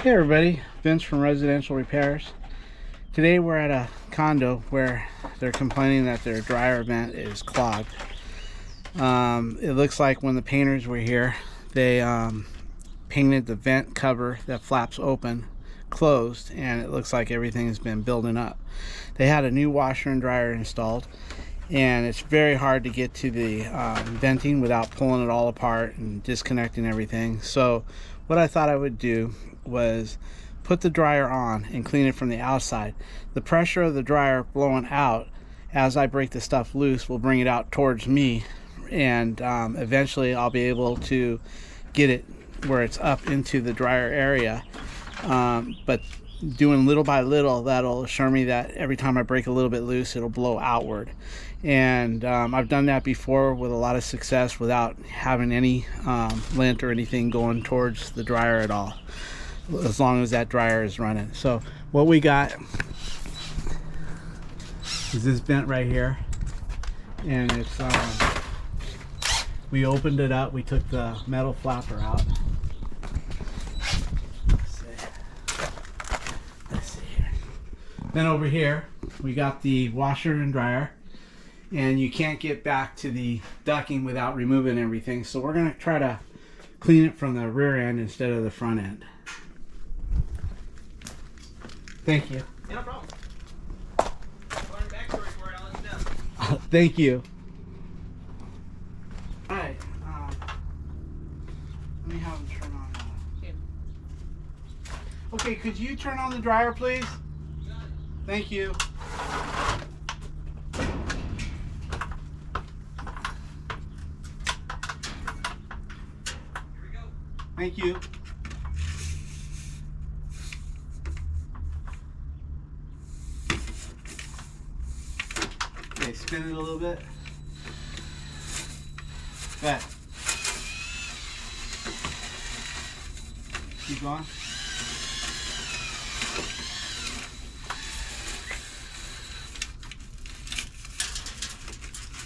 Hey everybody, Vince from Residential Repairs. Today we're at a condo where they're complaining that their dryer vent is clogged. It looks like when the painters were here, they painted the vent cover that flaps open closed, and it looks like everything has been building up. They had a new washer and dryer installed, and it's very hard to get to the venting without pulling it all apart and disconnecting everything. So what I thought I would do was put the dryer on and clean it from the outside. The pressure of the dryer blowing out as I break the stuff loose will bring it out towards me, and eventually I'll be able to get it where it's up into the dryer area. But doing little by little, that'll assure me that every time I break a little bit loose, it'll blow outward. And I've done that before with a lot of success without having any lint or anything going towards the dryer at all, as long as that dryer is running. So what we got is this vent right here, and it's we opened it up, we took the metal flapper out. Let's see here. Then over here we got the washer and dryer, and you can't get back to the ducting without removing everything, so we're going to try to clean it from the rear end instead of the front end. Thank you. Yeah, no problem. Going backstory for it, I'll let you know. Thank you. Alright, let me have him turn on Okay, could you turn on the dryer, please? Thank you. Here we go. Thank you. Okay, spin it a little bit. That. Keep going.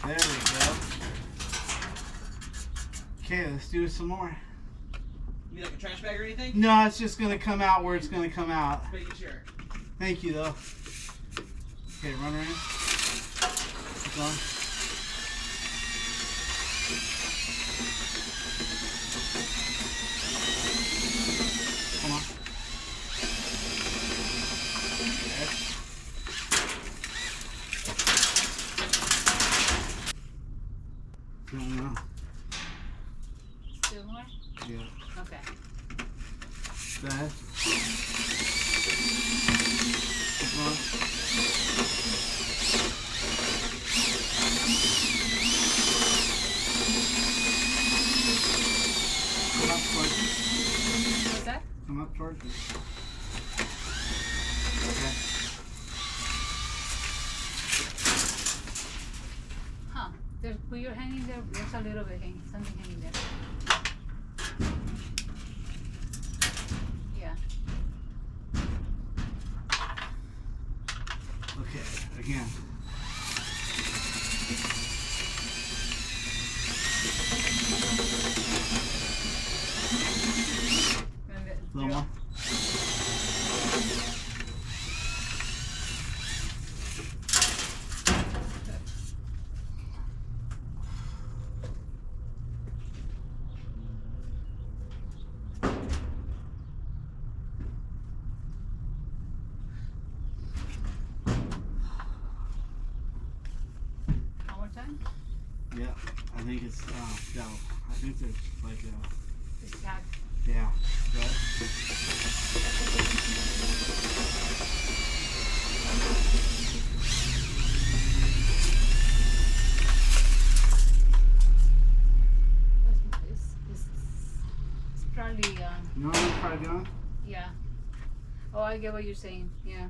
There we go. Okay, let's do it some more. You need like a trash bag or anything? No, it's just going to come out where it's going to come out. Just making sure. Thank you, though. Okay, run her in. Keep going. Come on. Okay. No. Still more? Yeah. Okay. Go ahead. Keep going. Come up towards me. What's that? Come up towards me. Okay. Huh. Where you're hanging there, there's a little bit hanging, something hanging there. Yeah. Okay, again. A little more. One more time? Yeah, I think it's, no, I think there's like a, Just tap. yeah, good. It's probably, You know what I'm probably doing? yeah. Oh, I get what you're saying, yeah.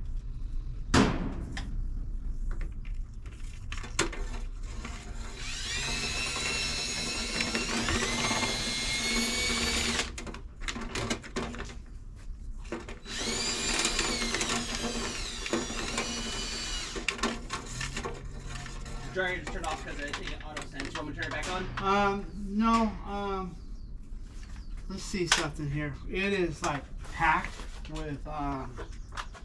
Dryer just turned off because it auto sends. You want me to turn it back on? No, let's see something here. It is like packed with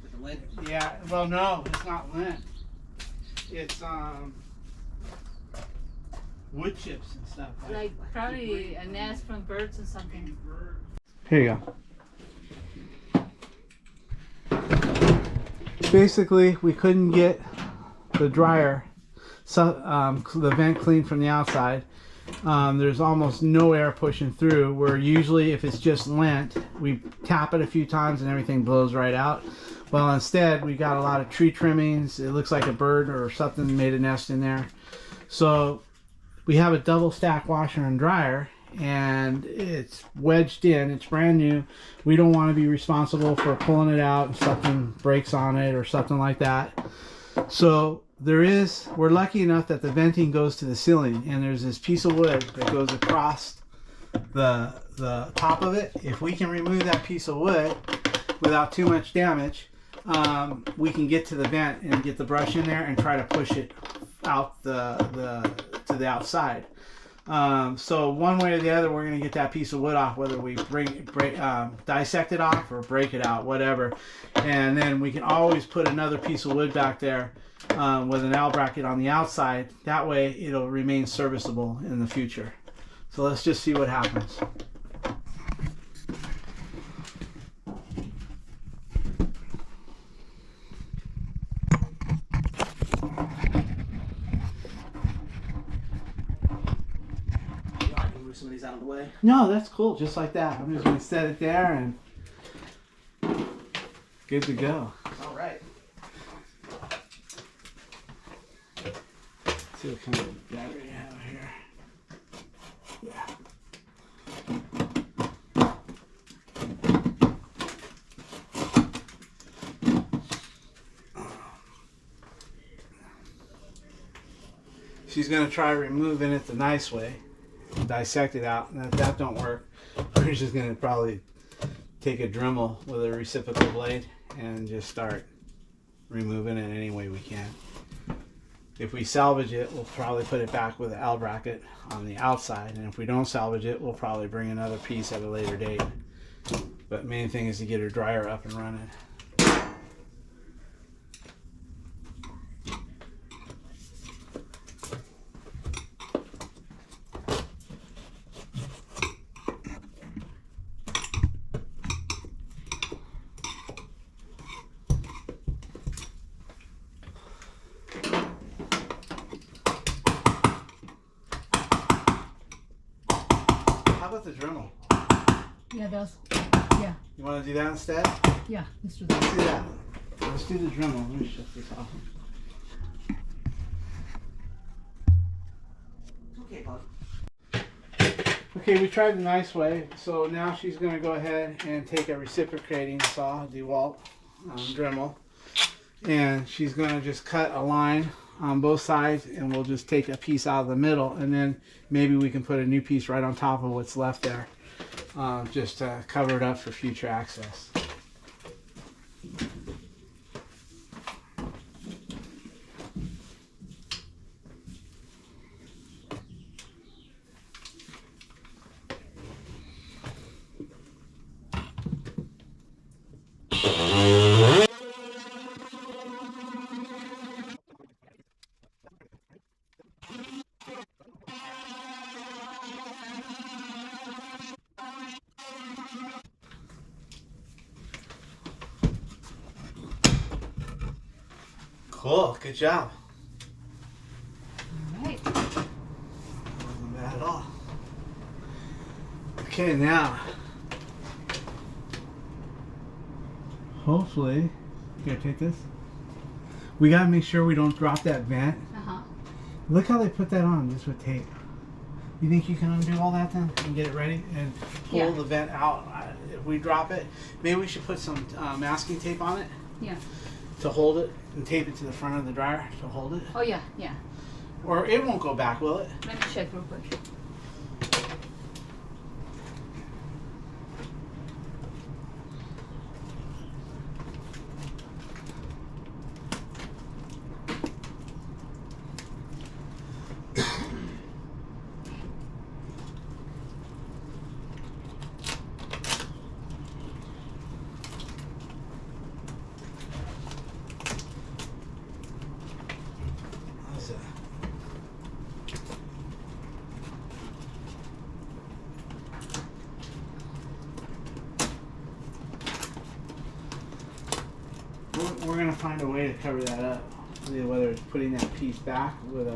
With the lid. yeah, well no, it's not lint. It's wood chips and stuff. Like probably a nest from birds or something. Here you go. Basically, we couldn't get the dryer, the vent cleaned from the outside. There's almost no air pushing through, where usually if it's just lint, we tap it a few times and everything blows right out. Well, instead, we got a lot of tree trimmings. It looks like a bird or something made a nest in there. So we have a double stack washer and dryer, and it's wedged in. It's brand new. We don't want to be responsible for pulling it out and something breaks on it or something like that. So we're lucky enough that the venting goes to the ceiling, and there's this piece of wood that goes across the top of it. If we can remove that piece of wood without too much damage, we can get to the vent and get the brush in there and try to push it out to the outside. So one way or the other, we're going to get that piece of wood off, whether we dissect it off or break it out, whatever. And then we can always put another piece of wood back there with an L bracket on the outside. That way it'll remain serviceable in the future. So let's just see what happens. Move some of these out of the way. No, that's cool. Just like that. I'm just going to set it there and good to go. All right. Let's see what kind of battery you have here. Yeah. She's going to try removing it the nice way. Dissect it out, and if that don't work, we're just going to probably take a Dremel with a reciprocal blade and just start removing it any way we can. If we salvage it, we'll probably put it back with an L bracket on the outside, and if we don't salvage it, we'll probably bring another piece at a later date. But main thing is to get her dryer up and running. How about the Dremel? Yeah, that's, yeah, You want to do that instead? yeah, let's do that. Let's do that. Let's do the Dremel. Let me shut this off. Okay, bud. Okay, we tried the nice way, so now she's going to go ahead and take a reciprocating saw, DeWalt Dremel, and she's going to just cut a line on both sides, and we'll just take a piece out of the middle, and then maybe we can put a new piece right on top of what's left there, just to cover it up for future access. Cool, good job. All right. Wasn't bad at all. Okay, now, hopefully, here, take this. We gotta make sure we don't drop that vent. Uh-huh. Look how they put that on, just with tape. You think you can undo all that then and get it ready and pull Yeah. the vent out? If we drop it, maybe we should put some masking tape on it Yeah. to hold it and tape it to the front of the dryer to hold it. Oh, yeah, yeah. Or it won't go back, will it? Let me check real quick. we're gonna find a way to cover that up. Whether it's putting that piece back with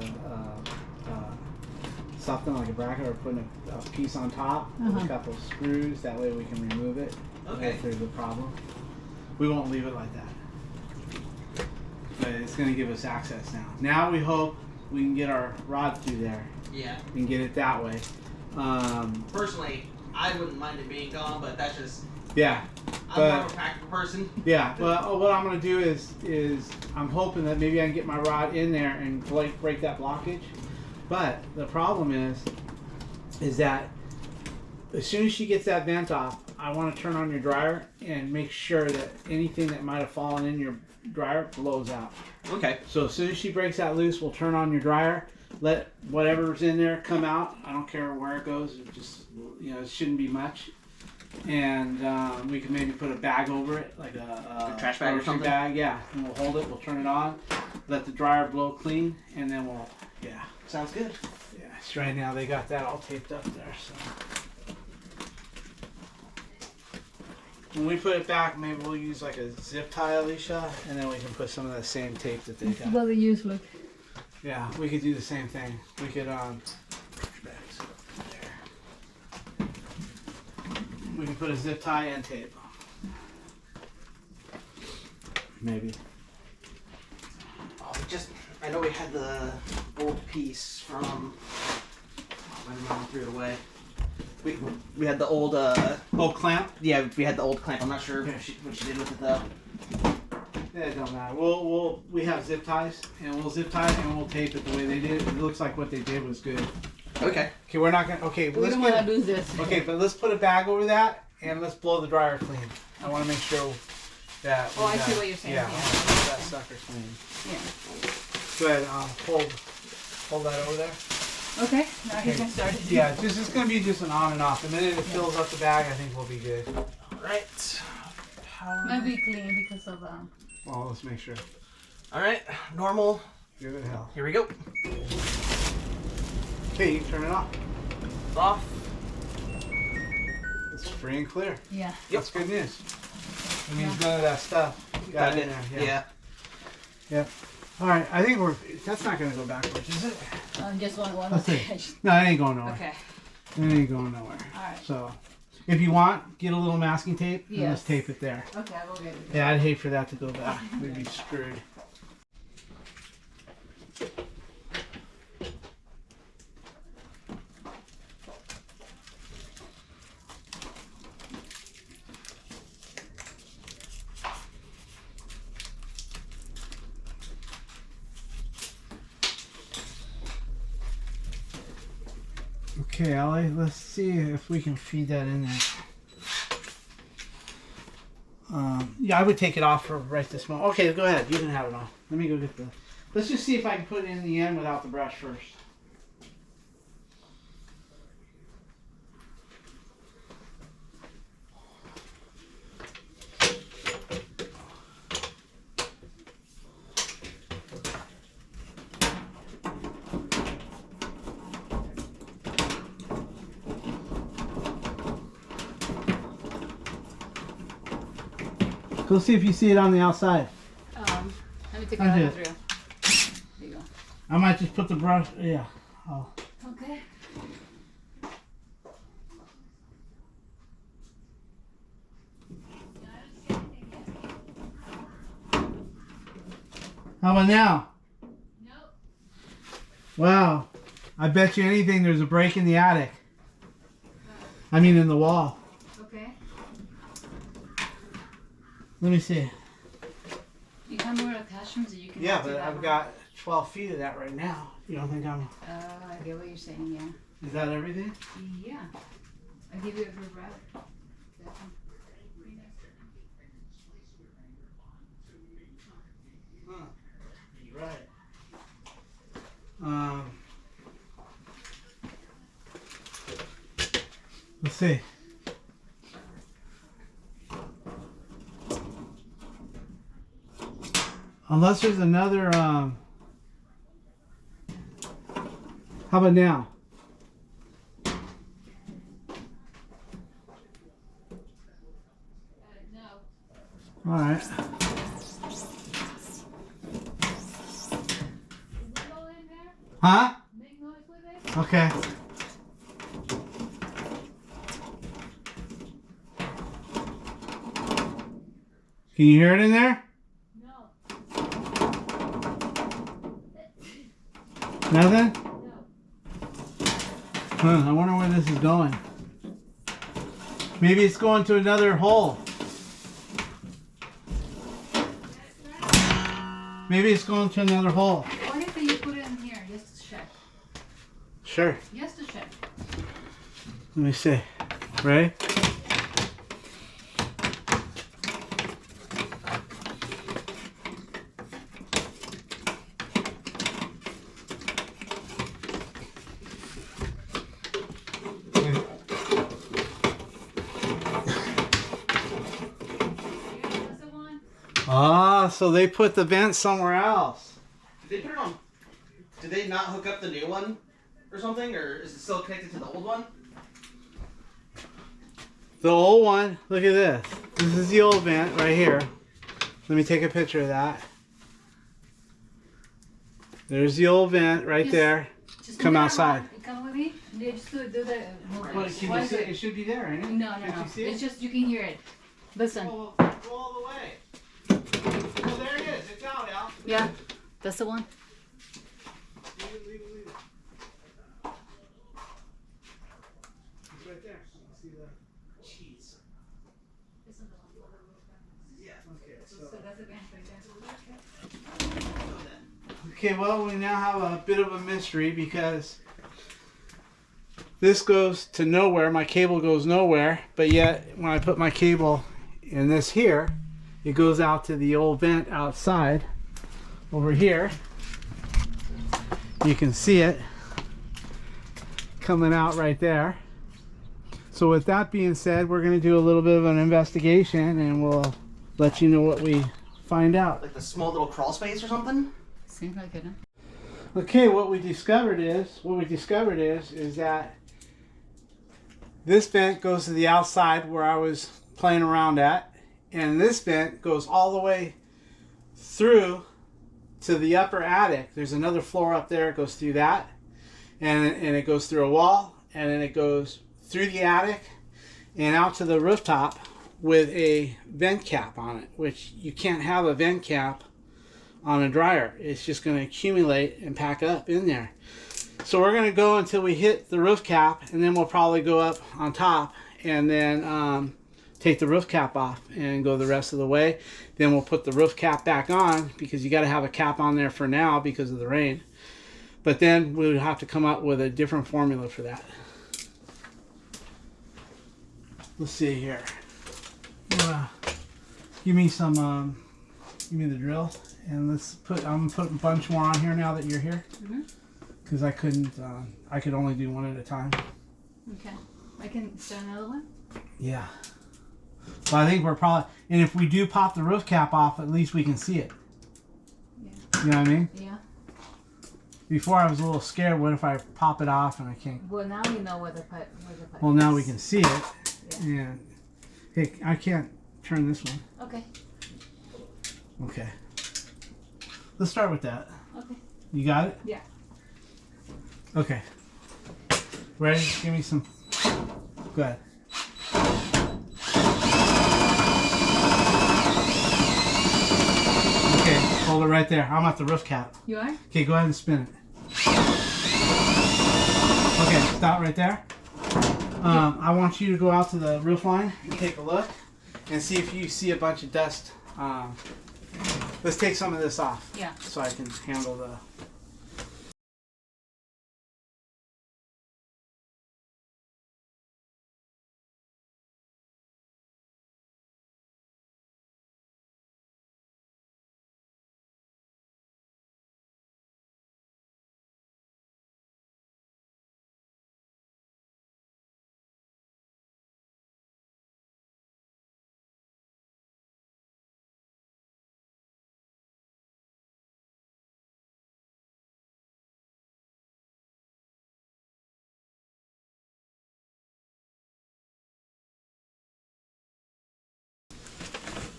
something like a bracket, or putting a piece on top with a couple of screws. That way we can remove it if there's a problem. We won't leave it like that. But it's gonna give us access now. Now we hope we can get our rod through there. Yeah. We can get it that way. Personally, I wouldn't mind it being gone, but that's just. Yeah. I'm more of a practical person. Yeah, but what I'm going to do is I'm hoping that maybe I can get my rod in there and break that blockage. But the problem is that as soon as she gets that vent off, I want to turn on your dryer and make sure that anything that might have fallen in your dryer blows out. Okay. So as soon as she breaks that loose, we'll turn on your dryer, let whatever's in there come out. I don't care where it goes. It just, it shouldn't be much. And we can maybe put a bag over it, like a trash bag or something. Bag, yeah. And we'll hold it. We'll turn it on, let the dryer blow clean, and then we'll, yeah. Sounds good. Yeah. So right now they got that all taped up there. So when we put it back, maybe we'll use like a zip tie, Alicia, and then we can put some of that same tape that they got. What they use, look. Yeah, we could do the same thing. We could we can put a zip tie and tape. Maybe. Oh, I know we had the old piece from. My mom threw it away. We had the old. Clamp? Yeah, we had the old clamp. I'm not sure what she did with it though. Yeah, it don't matter. We have zip ties, and we'll zip tie it and we'll tape it the way they did. It looks like what they did was good. Okay. Okay, we're not gonna. Okay, We don't want to lose this. Okay, but let's put a bag over that and let's blow the dryer clean. I want to make sure that. Oh, I see what you're saying. Yeah, I want to make that sucker clean. Yeah. Go ahead. Hold that over there. Okay. Now he can start. Yeah, it's gonna be just an on and off. The minute it fills up the bag, I think we'll be good. All right. Might be clean because of Well, let's make sure. All right. Normal. Give it hell. Here we go. Okay, you can turn it off. It's off. It's free and clear. Yeah. That's good news. It means none of that stuff got in there. Yeah. Yeah. All right. I think that's not going to go backwards, is it? Just one Let's see. No, it ain't going nowhere. Okay. It ain't going nowhere. All right. So, if you want, get a little masking tape and let's Yes. tape it there. Okay, I will get it. Yeah, I'd hate for that to go back. We'd be screwed. Okay, Allie, let's see if we can feed that in there. Yeah, I would take it off for right this moment. Okay, go ahead. You can have it off. Let me go get the... Let's just see if I can put it in the end without the brush first. Go see if you see it on the outside. Let me take it out of the drill. There you go. I might just put the brush. Yeah. Oh. Okay. How about now? Nope. Wow. I bet you anything there's a break in the attic. I mean in the wall. Okay. Let me see. You have more attachments that you can. Yeah, do but that I've one. got 12 feet of that right now. You don't think I'm... I get what you're saying. Yeah. Is that everything? Yeah. I give you a good wrap. Huh. Right. Let's see. Unless there's another, how about now? No. All right. Huh? Make noise with it. Okay. Can you hear it in there? No. Nothing? No. Huh, I wonder where this is going. Maybe it's going to another hole. Maybe it's going to another hole. What if you put it in here just to check? Sure. Just to check. Let me see. Ready? That's the one. Ah, so they put the vent somewhere else. Did they put it on? Did they not hook up the new one or something, or is it still connected to the old one? The old one, look at this. This is the old vent right here. Let me take a picture of that. There's the old vent right Yes. there. Just Come move it outside. around. Come with me. Yeah, just do the movement. But can Why you is see it- it? It should be there, ain't it? No, no, Can't no. you see It's it? just you can hear it. Listen. Go all the way. Oh, there it is. It's out, Al. Yeah, that's the one. Leave it. It's right there. You see the... Jeez. This is the one. Yeah. Okay, So so... that's the vent right there. Okay, well, we now have a bit of a mystery because this goes to nowhere. My cable goes nowhere, but yet when I put my cable in this here, it goes out to the old vent outside over here. You can see it coming out right there. So with that being said, we're going to do a little bit of an investigation and we'll let you know what we find out. Like the small little crawl space or something? Seems like it, huh? Okay, what we discovered is that this vent goes to the outside where I was playing around at, and this vent goes all the way through to the upper attic. There's another floor up there. It goes through that, and it goes through a wall, and then it goes through the attic and out to the rooftop with a vent cap on it, which you can't have a vent cap on a dryer. It's just going to accumulate and pack up in there. So we're going to go until we hit the roof cap, and then we'll probably go up on top and then take the roof cap off and go the rest of the way. Then we'll put the roof cap back on because you got to have a cap on there for now because of the rain. But then we would have to come up with a different formula for that. Let's see here. Give me some, give me the drill. And let's put, I'm putting a bunch more on here now that you're here. Because I couldn't, I could only do one at a time. Okay. I can start another one? Yeah. But I think we're probably, and if we do pop the roof cap off, at least we can see it. Yeah. You know what I mean? Yeah. Before I was a little scared, what if I pop it off and I can't? Well, now we know where the pipe Well, now we is. can see it. Yeah. And, hey, I can't turn this one. Okay. Okay. Let's start with that. Okay. You got it? Yeah. Okay. Ready? Give me some. Go ahead. Okay, hold it right there. I'm at the roof cap. You are? Okay, go ahead and spin it. Okay, stop right there. I want you to go out to the roof line and take a look and see if you see a bunch of dust. Let's take some of this off. Yeah. So I can handle the...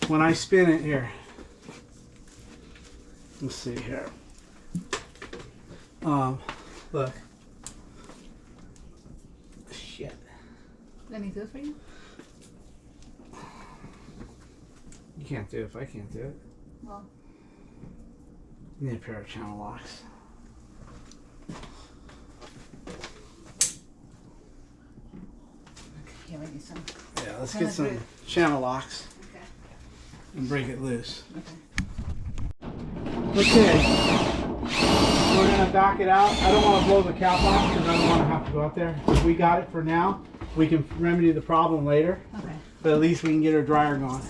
When I spin it here, let's see here. Look. Shit. Let me do it for you. You can't do it if I can't do it. Well, You need a pair of channel locks. here, I need some. Yeah, let's Channel get some grip. channel locks Okay. and break it loose. Okay. Okay. We're gonna back it out. I don't want to blow the cap off because I don't want to have to go out there. If we got it for now, we can remedy the problem later. Okay. But at least we can get our dryer going.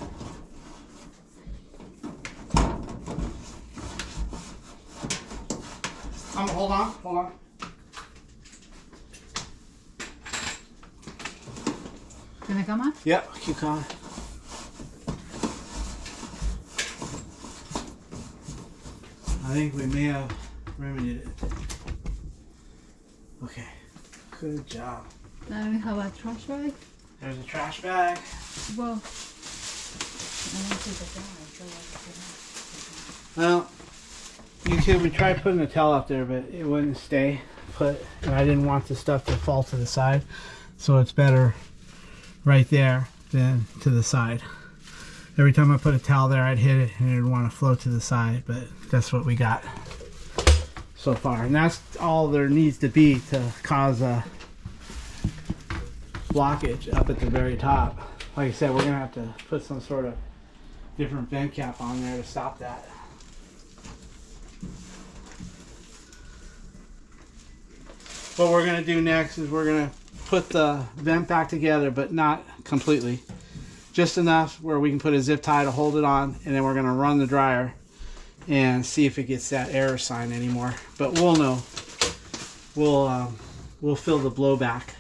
Hold on. Can I come on? Yep, keep going. I think we may have remedied it. Okay, good job. Now we have a trash bag. There's a trash bag. Well, I don't see the jar. Well, you see, we tried putting a towel up there, but it wouldn't stay put, and I didn't want the stuff to fall to the side, so it's better right there than to the side. Every time I put a towel there, I'd hit it, and it would want to float to the side, but that's what we got so far, and that's all there needs to be to cause a blockage up at the very top. Like I said, we're gonna have to put some sort of different vent cap on there to stop that. What we're gonna do next is we're gonna put the vent back together, but not completely. Just enough where we can put a zip tie to hold it on, and then we're gonna run the dryer and see if it gets that error sign anymore. But we'll know. We'll fill the blowback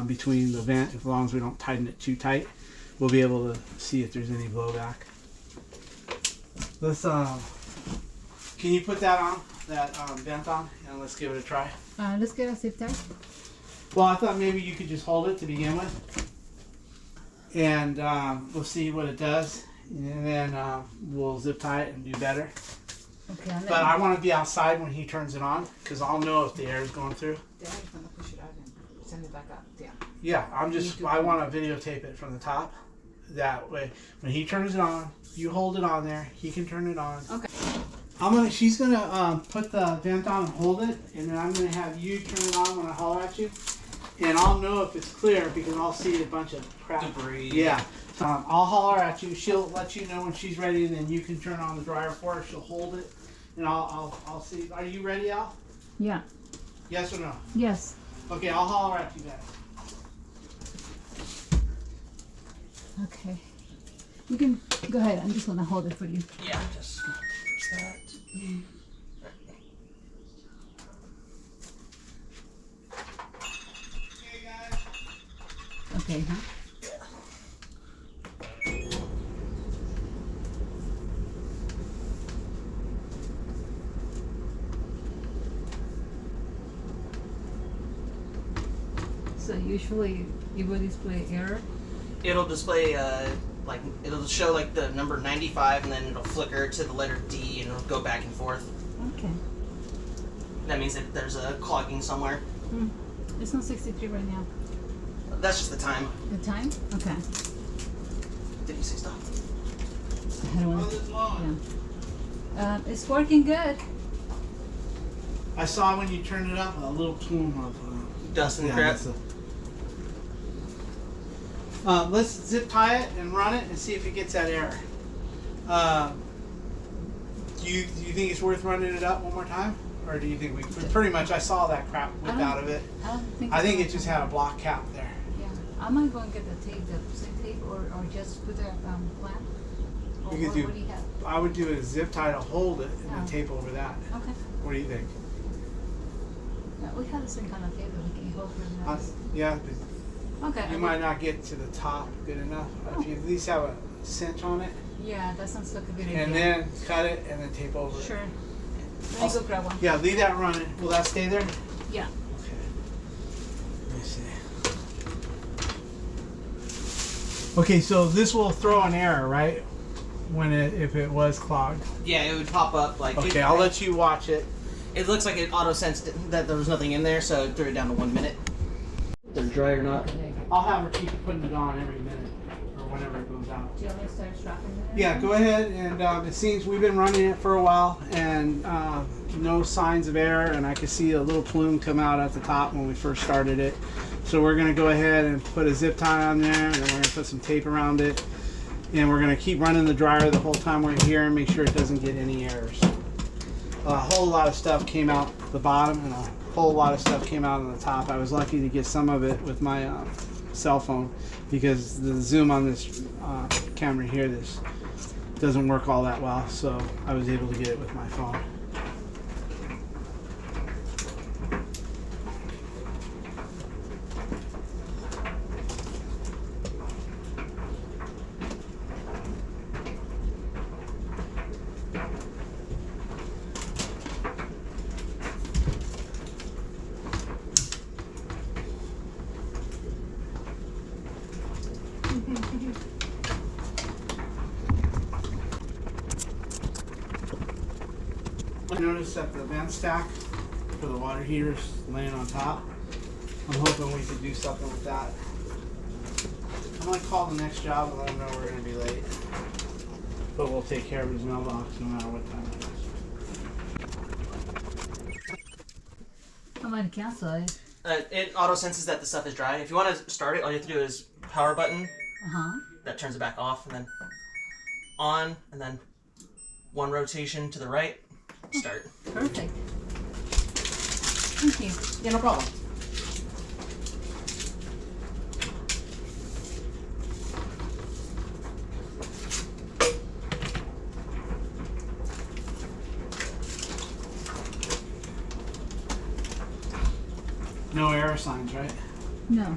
between the vent. As long as we don't tighten it too tight, we'll be able to see if there's any blowback. Let's can you put that on, that vent on, and let's give it a try. Let's get a zip tie. Well, I thought maybe you could just hold it to begin with, and we'll see what it does, and then we'll zip tie it and do better. Okay. But I want to be outside when he turns it on, because I'll know if the air is going through. Then I'm gonna push it out and send it back up. Yeah. Yeah, I want to videotape it from the top. That way, when he turns it on, you hold it on there. He can turn it on. Okay. She's gonna put the vent on and hold it, and then I'm gonna have you turn it on when I holler at you, and I'll know if it's clear because I'll see a bunch of crap. Debris. Yeah. I'll holler at you. She'll let you know when she's ready, and then you can turn on the dryer for her. She'll hold it, and I'll see. Are you ready, Al? Yeah. Yes or no? Yes. Okay, I'll holler at you then. Okay. You can go ahead. I'm just gonna hold it for you. Yeah, just push that. Okay, guys. Okay, huh? So usually it will display error. It'll display like it'll show like the number 95, and then it'll flicker to the letter D, and it'll go back and forth. Okay. That means that there's a clogging somewhere. It's not 63 right now. That's just the time. The time? Okay. Did you say stop? I don't How's want this long? yeah. It's working good. I saw when you turned it up a little plume of Dust and crap. Let's zip tie it and run it and see if it gets that error. Do you think it's worth running it up one more time, or do you think we pretty much? I saw that crap whip out of it. I think it just had a block cap there. Yeah. I might go and get the tape, the same tape, or just put a clamp. Or You could what do you have? I would do a zip tie to hold it and then Oh. tape over that. Okay. What do you think? Yeah, we have the same kind of tape that we can hold really nice. Yeah, Okay. you might not get to the top good enough. If you at least have a cinch on it, Yeah, that sounds like a good idea. and then cut it and then tape over Sure. it. Let me go grab one. Yeah, leave that running. Will that stay there? Yeah. Okay. Let me see. Okay, so this will throw an error, right? If it was clogged. Yeah, it would pop up like. Okay, I'll let you watch it. It looks like it auto-sensed that there was nothing in there, so it threw it down to 1 minute. They're dry or not. I'll have her keep putting it on every minute or whenever it goes out. Do you want me to start strapping it? Yeah, go ahead. And it seems we've been running it for a while and no signs of error. And I could see a little plume come out at the top when we first started it. So we're going to go ahead and put a zip tie on there, and then we're going to put some tape around it. And we're going to keep running the dryer the whole time we're here and make sure it doesn't get any errors. A whole lot of stuff came out the bottom and a whole lot of stuff came out on the top. I was lucky to get some of it with my cell phone because the zoom on this camera here this doesn't work all that well, so I was able to get it with my phone. I noticed that the vent stack for the water heater is laying on top. I'm hoping we could do something with that. I'm going to call the next job and let them know we're going to be late. But we'll take care of his mailbox no matter what time it is. I'm going to cancel it. It auto-senses that the stuff is dry. If you want to start it, all you have to do is power button. Uh-huh. That turns it back off, and then on, and then one rotation to the right. Start. Perfect. Thank you. Yeah, no problem. No error signs, right? No.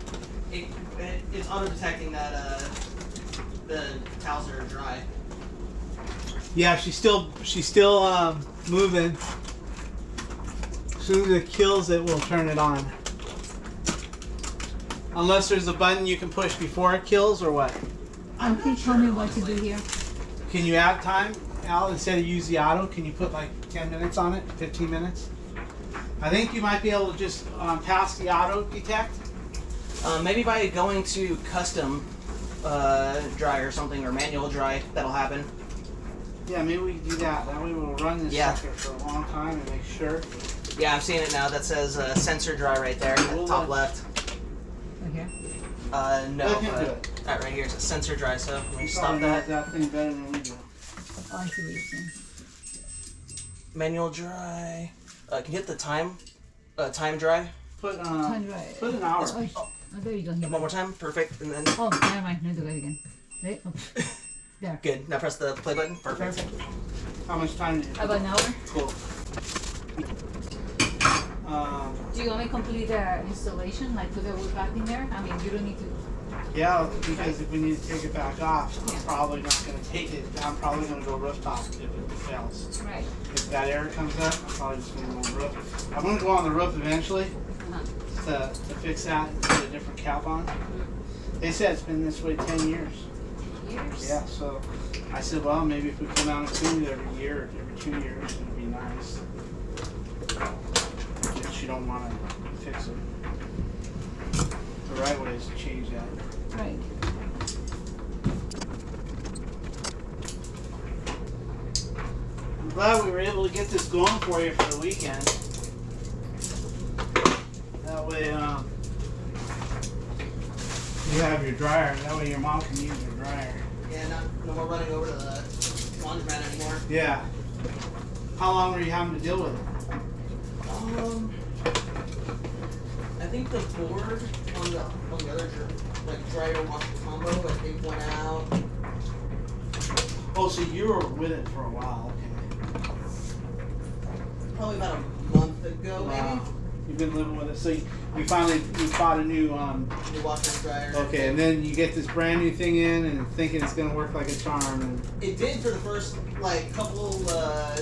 It's auto-detecting that the towels are dry. Yeah, she's still moving. As soon as it kills it, we'll turn it on. Unless there's a button you can push before it kills, or what? Okay, tell me what to do here. Can you add time, Al, instead of use the auto? Can you put like 10 minutes on it, 15 minutes? I think you might be able to just pass the auto detect. Maybe by going to custom dry or something, or manual dry, that'll happen. Yeah, maybe we can do that. That way we'll run this Yeah. sucker for a long time and make sure. Yeah, I'm seeing it now. That says sensor dry right there, at the top left. Okay. No. I can't do it. Right here, it says sensor dry, so let me You stop probably that. know that thing better than we do. Oh, I see what you're saying. Manual dry. Can you hit the time dry? Put Turn right. put an hour. Oh, there you go. Here. One more time, perfect, and then Oh, never mind. No, do it again. Right? Oh. There. good. Now press the play button. Perfect. Perfect. How much time do you? About an hour? Cool. Do you want me to complete the installation? Like put the wood back in there? I mean, you don't need to. Yeah, because if we need to take it back off, Yeah. I'm probably not going to take it. I'm probably going to go rooftop if it fails. Right. If that error comes up, I'm probably just going to go on the roof. I'm going to go on the roof eventually Uh-huh. to fix that and put a different cap on. They said it's been this way 10 years. Years? Yeah, so I said, well, maybe if we come out and clean it every year or every 2 years, it would be nice. But you don't want to fix it. The right way is to change that. Right. I'm glad we were able to get this going for you for the weekend. That way, you have your dryer. That way your mom can use your dryer. Yeah, no more running over to the laundromat anymore. Yeah. How long were you having to deal with it? I think the board on the other dryer washer combo, I think went out. Oh, so you were with it for a while. Okay. Probably about a month ago, Wow. You've been living with it. So you finally bought a new maybe. New washer and dryer. okay, and then you get this brand new thing in and thinking it's gonna work like a charm, and It did for the first couple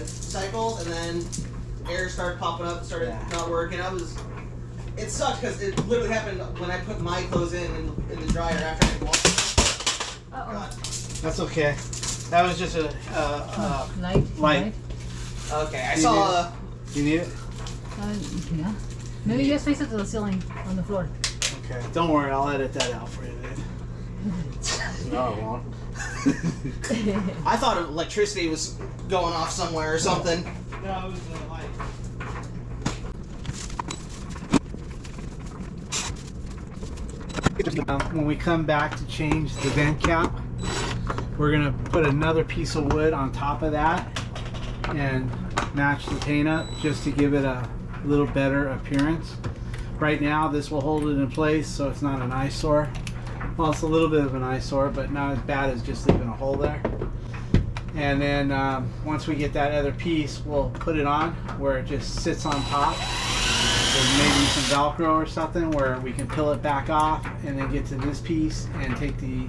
cycles, and then air started popping up, started not working. It sucked because it literally happened when I put my clothes in the dryer after I washed them. Uh-oh. that's okay. That was just a Light. light. Okay, I You saw. You need it? Yeah. Maybe just face it to the ceiling on the floor. Okay, don't worry, I'll edit that out for you, Dave. No, it won't. I thought electricity was going off somewhere or something. No, it was the light. When we come back to change the vent cap, we're gonna put another piece of wood on top of that and match the paint up just to give it a little better appearance. Right now this will hold it in place so it's not an eyesore. Well, it's a little bit of an eyesore, but not as bad as just leaving a hole there. And then once we get that other piece, we'll put it on where it just sits on top. There's maybe some Velcro or something where we can peel it back off and then get to this piece and take the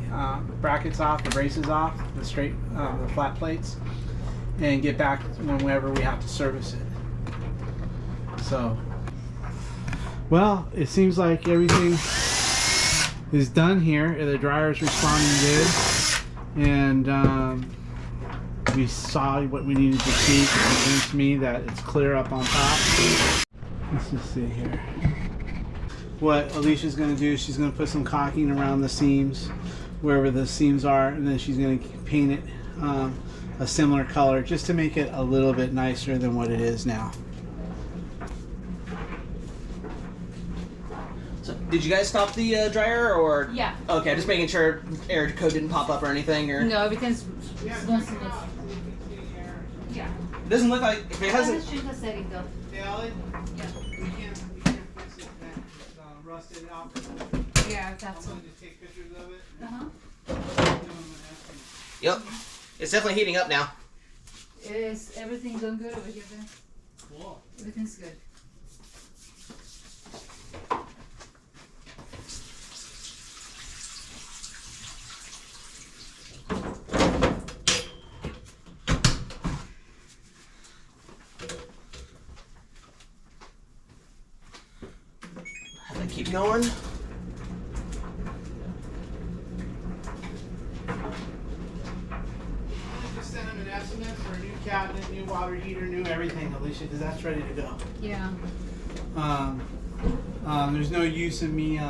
brackets off, the braces off, the straight, the flat plates, and get back whenever we have to service it. So, well, it seems like everything is done here. The dryer's responding good, and we saw what we needed to see to convince me that it's clear up on top. Let's just see here. What Alicia's going to do, she's going to put some caulking around the seams, wherever the seams are, and then she's going to paint it a similar color just to make it a little bit nicer than what it is now. So, did you guys stop the dryer or? Yeah. Okay, just making sure air code didn't pop up or anything, or. No, everything's Yeah. Yeah. It doesn't look like if it hasn't. Let's change the setting though. Yeah. Yeah. We can't fix it. It's rusted out. Yeah, that's I'm going to take pictures of it. Yep. It's definitely heating up now. Is everything going good over here then? Cool. Everything's good. Keep going. Just send them an estimate for a new cabinet, new water heater, new everything, Alicia, because that's ready to go. Yeah. There's no use in me.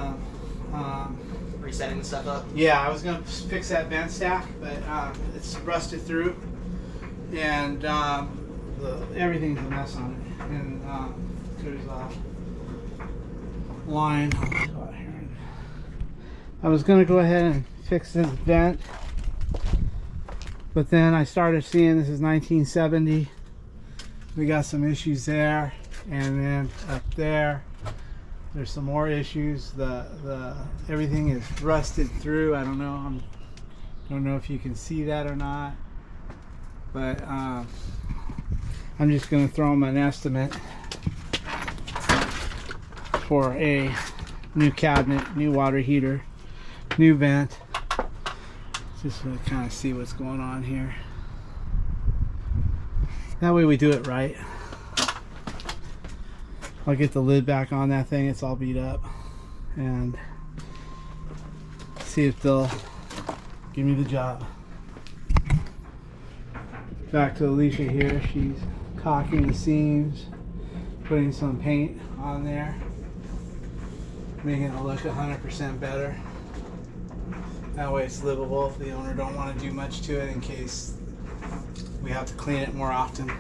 Resetting the stuff up. Yeah, I was gonna fix that vent stack, but it's rusted through, and everything's a mess on it. And there's a line. I was gonna go ahead and fix this vent, but then I started seeing this is 1970. We got some issues there, and then up there there's some more issues. The everything is rusted through. I don't know. I don't know if you can see that or not, but I'm just gonna throw them an estimate for a new cabinet, new water heater, new vent, just to kind of see what's going on here. That way we do it right. I'll get the lid back on that thing, it's all beat up, and see if they'll give me the job. Back to Alicia here, she's caulking the seams, putting some paint on there, making it look 100% better. That way it's livable if the owner don't want to do much to it in case we have to clean it more often.